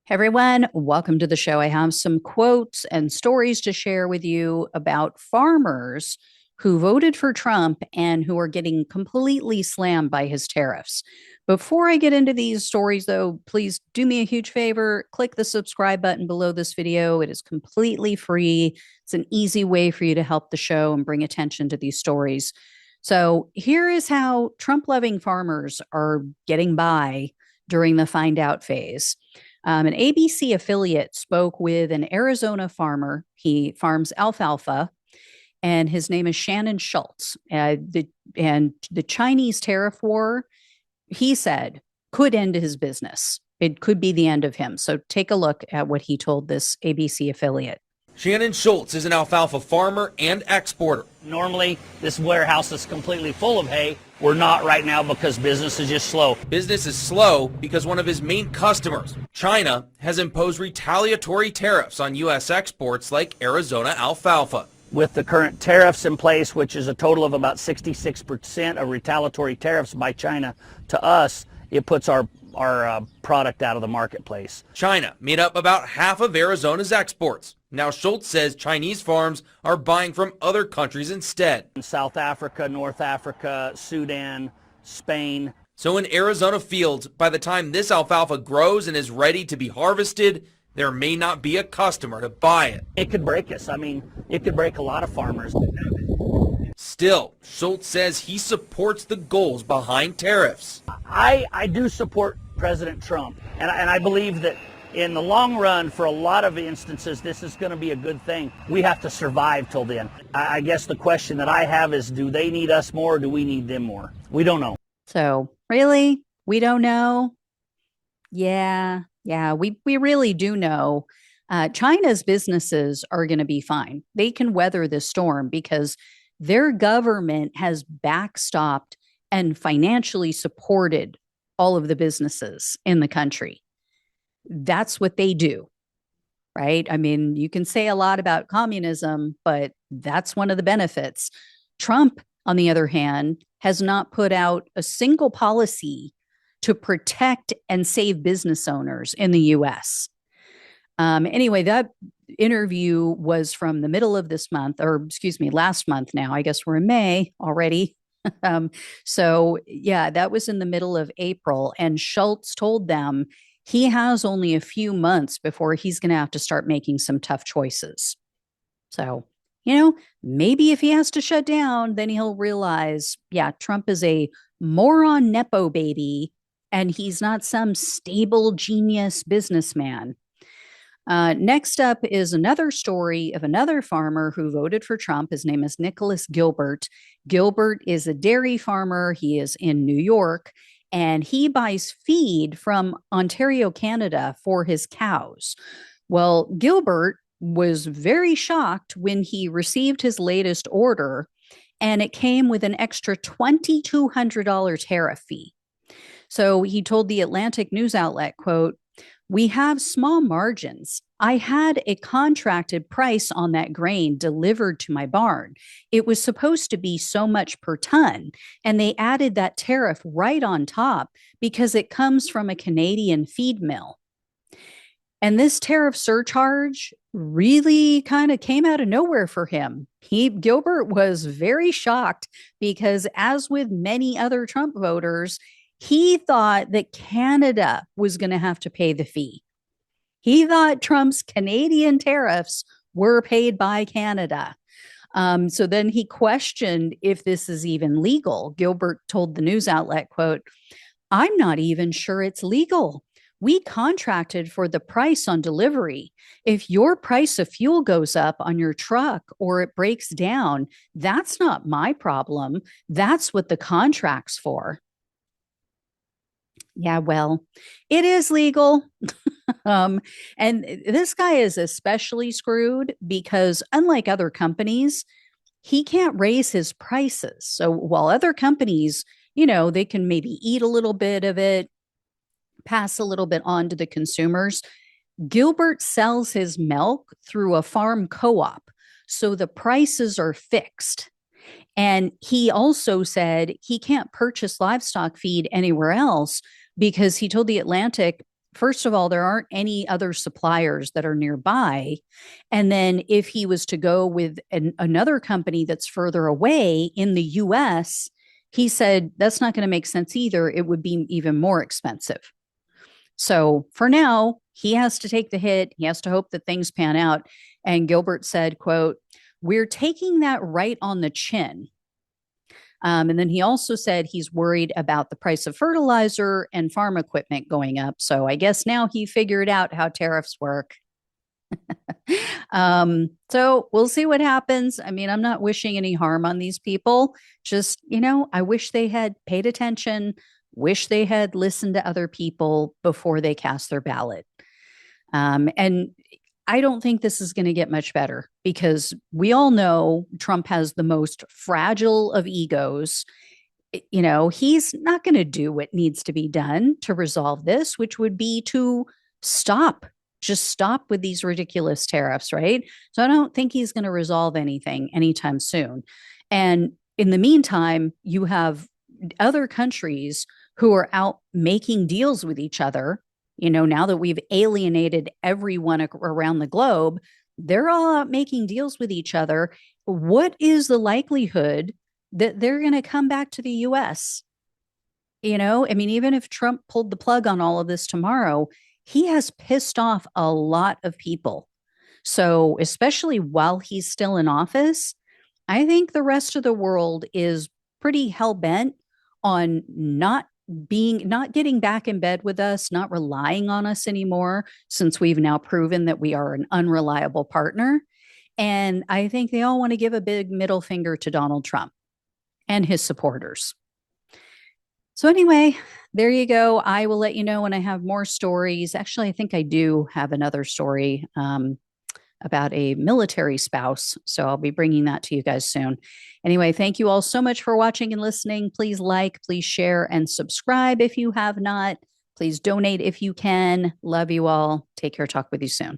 Hey everyone, welcome to the show. I have some quotes and stories to share with you about farmers who voted for Trump and who are getting completely slammed by his tariffs. Before I get into these stories, though, please do me a huge favor. Click the subscribe button below this video. It is completely free. It's an easy way for you to help the show and bring attention to these stories. So, here is how Trump loving farmers are getting by during the find out phase. An ABC affiliate spoke with an Arizona farmer. He farms alfalfa, and his name is Shannon Schultz. And the Chinese tariff war, he said, could end his business. It could be the end of him. So take a look at what he told this ABC affiliate. Shannon Schultz is an alfalfa farmer and exporter. Normally, this warehouse is completely full of hay. We're not right now because business is just slow. Business is slow because one of his main customers, China, has imposed retaliatory tariffs on U.S. exports like Arizona alfalfa. With the current tariffs in place, which is a total of about 66% of retaliatory tariffs by China to us, it puts our product out of the marketplace. China made up about half of Arizona's exports. Now Schultz says Chinese farms are buying from other countries instead. South Africa, North Africa, Sudan, Spain. So in Arizona fields, by the time this alfalfa grows and is ready to be harvested, there may not be a customer to buy it. It could break us. I mean, it could break a lot of farmers. Still, Schultz says he supports the goals behind tariffs. I do support President Trump, and I believe that in the long run, for a lot of instances, this is going to be a good thing. We have to survive till then. I guess the question that I have is, do they need us more or do we need them more? We don't know. So, really? We don't know? Yeah, we really do know. China's businesses are going to be fine. They can weather this storm because their government has backstopped and financially supported all of the businesses in the country. That's what they do, right? I mean, you can say a lot about communism, but that's one of the benefits. Trump, on the other hand, has not put out a single policy to protect and save business owners in the US. Anyway, that interview was from the middle of this month, or excuse me, last month now. I guess we're in May already. So, yeah, that was in the middle of April. And Schultz told them he has only a few months before he's going to have to start making some tough choices. So, maybe if he has to shut down, then he'll realize, yeah, Trump is a moron Nepo baby, and he's not some stable genius businessman. Next up is another story of another farmer who voted for Trump. His name is Nicholas Gilbert. Gilbert is a dairy farmer. He is in New York, and he buys feed from Ontario, Canada for his cows. Well, Gilbert was very shocked when he received his latest order, and it came with an extra $2,200 tariff fee. So he told the Atlantic news outlet, quote, "We have small margins. I had a contracted price on that grain delivered to my barn. It was supposed to be so much per ton, and they added that tariff right on top because it comes from a Canadian feed mill." And this tariff surcharge really kind of came out of nowhere for him. Gilbert was very shocked because, as with many other Trump voters, he thought that Canada was going to have to pay the fee. He thought Trump's Canadian tariffs were paid by Canada. So then he questioned if this is even legal. Gilbert told the news outlet, quote, "I'm not even sure it's legal. We contracted for the price on delivery. If your price of fuel goes up on your truck or it breaks down, that's not my problem. That's what the contract's for." Yeah, well, it is legal. And this guy is especially screwed because, unlike other companies, he can't raise his prices. So while other companies, they can maybe eat a little bit of it, pass a little bit on to the consumers, Gilbert sells his milk through a farm co-op. So the prices are fixed. And he also said he can't purchase livestock feed anywhere else because he told the Atlantic first of all, there aren't any other suppliers that are nearby. And then if he was to go with another company that's further away in the US, he said that's not going to make sense either. It would be even more expensive. So for now, he has to take the hit. He has to hope that things pan out. And Gilbert said, quote, "We're taking that right on the chin." And then he also said he's worried about the price of fertilizer and farm equipment going up. So I guess now he figured out how tariffs work. So we'll see what happens. I mean, I'm not wishing any harm on these people. Just, I wish they had paid attention, wish they had listened to other people before they cast their ballot. And I don't think this is going to get much better because we all know Trump has the most fragile of egos. He's not going to do what needs to be done to resolve this, which would be to just stop with these ridiculous tariffs, right? So I don't think he's going to resolve anything anytime soon. And in the meantime, you have other countries who are out making deals with each other. Now that we've alienated everyone around the globe, they're all out making deals with each other. What is the likelihood that they're going to come back to the US? I mean, even if Trump pulled the plug on all of this tomorrow, he has pissed off a lot of people. So, especially while he's still in office, I think the rest of the world is pretty hell bent on not getting back in bed with us, not relying on us anymore, since we've now proven that we are an unreliable partner. And I think they all want to give a big middle finger to Donald Trump and his supporters. So anyway, there you go. I will let you know when I have more stories. Actually, I think I do have another story about a military spouse. So I'll be bringing that to you guys soon. Anyway, thank you all so much for watching and listening. Please like, please share, and subscribe if you have not. Please donate if you can. Love you all. Take care. Talk with you soon.